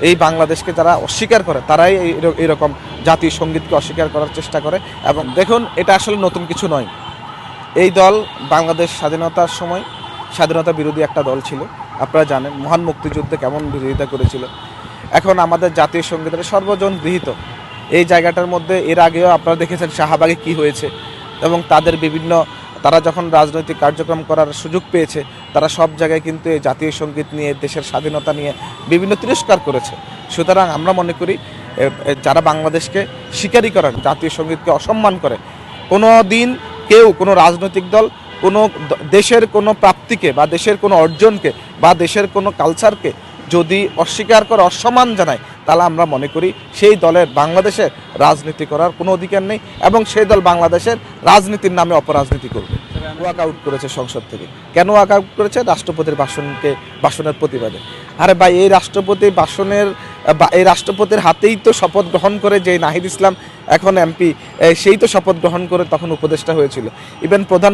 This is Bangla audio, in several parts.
এই বাংলাদেশকে যারা অস্বীকার করে তারাই এরকম জাতীয় সঙ্গীতকে অস্বীকার করার চেষ্টা করে। এবং দেখুন, এটা আসলে নতুন কিছু নয়। এই দল বাংলাদেশ স্বাধীনতার সময় স্বাধীনতা বিরোধী একটা দল ছিল। আপনারা জানেন মহান মুক্তিযুদ্ধে কেমন বিরোধিতা করেছিল। এখন আমাদের জাতীয় সঙ্গীতের সর্বজন গৃহীত এই জায়গাটার মধ্যে এর আগেও আপনারা দেখেছেন শাহবাগে কি হয়েছে, এবং তাদের বিভিন্ন তারা যখন রাজনৈতিক কার্যক্রম করার সুযোগ পেয়েছে তারা সব জায়গায় কিন্তু এই জাতীয় সঙ্গীত নিয়ে, দেশের স্বাধীনতা নিয়ে বিভিন্ন তিরস্কার করেছে। সুতরাং আমরা মনে করি যারা বাংলাদেশকে স্বীকারই করেন, জাতীয় সঙ্গীতকে অসম্মান করে, কোনো দিন কেউ কোনো রাজনৈতিক দল কোনো দেশের কোনো প্রাপ্তিকে বা দেশের কোনো অর্জনকে বা দেশের কোনো কালচারকে যদি অস্বীকার করে, অসম্মান জানায়, তাহলে আমরা মনে করি সেই দলের বাংলাদেশের রাজনীতি করার কোনো অধিকার নেই, এবং সেই দল বাংলাদেশের রাজনীতির নামে অপরাজনীতি করবে। ওয়াক আউট করেছে সংসদ থেকে। কেন ওয়াক আউট করেছে? রাষ্ট্রপতির ভাষণের প্রতিবাদে। আরে ভাই, এই রাষ্ট্রপতির হাতেই তো শপথ গ্রহণ করে যে নাহিদ ইসলাম এখন এমপি, সেই তো শপথ গ্রহণ করে তখন উপদেষ্টা হয়েছিল। ইভেন প্রধান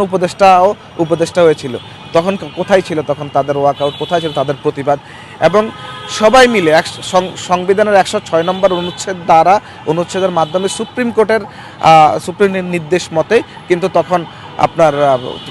উপদেষ্টা হয়েছিল। তখন কোথায় ছিল তখন তাদের ওয়াক আউট? কোথায় ছিল তাদের প্রতিবাদ? এবং সবাই মিলে সংবিধানের 106 নম্বর অনুচ্ছেদের মাধ্যমে সুপ্রিম নির্দেশ মতে কিন্তু তখন আপনার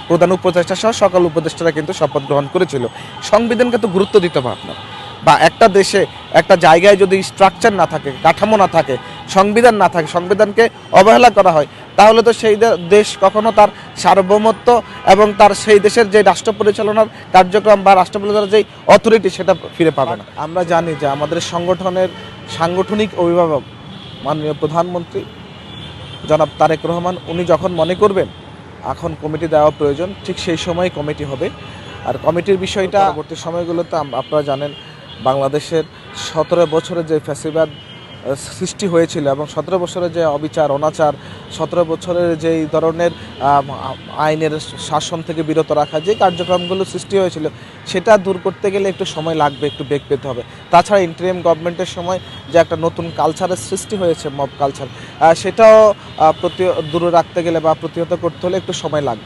প্রধান উপদেষ্টা সহ সকল উপদেষ্টারা কিন্তু শপথ গ্রহণ করেছিল। সংবিধানকে তো গুরুত্ব দিতে হবে আপনার। বা একটা দেশে, একটা জায়গায় যদি স্ট্রাকচার না থাকে, কাঠামো না থাকে, সংবিধান না থাকে, সংবিধানকে অবহেলা করা হয়, তাহলে তো সেই দেশ কখনো তার সার্বভৌমত্ব এবং তার সেই দেশের যে রাষ্ট্র পরিচালনার কার্যক্রম বা রাষ্ট্র পরিচালনার যে অথরিটি সেটা ফিরে পাবে না। আমরা জানি যে আমাদের সাংগঠনিক অভিভাবক মাননীয় প্রধানমন্ত্রী জনাব তারেক রহমান, উনি যখন মনে করবেন এখন কমিটি দেওয়া প্রয়োজন, ঠিক সেই সময় কমিটি হবে। আর কমিটির বিষয়টা পরবর্তী সময়গুলোতে আপনারা জানেন বাংলাদেশের 17 বছরে যে ফ্যাসিবাদ সৃষ্টি হয়েছিল এবং 17 বছরের যে অবিচার অনাচার, 17 বছরের যেই ধরনের আইনের শাসন থেকে বিরত রাখা যে কার্যক্রমগুলো সৃষ্টি হয়েছিল, সেটা দূর করতে গেলে একটু সময় লাগবে, একটু বেগ পেতে হবে। তাছাড়া ইন্টারিম গভর্নমেন্টের সময় যে একটা নতুন কালচারের সৃষ্টি হয়েছে, মব কালচার, সেটাও দূরে রাখতে গেলে বা প্রতিহত করতে হলে একটু সময় লাগবে।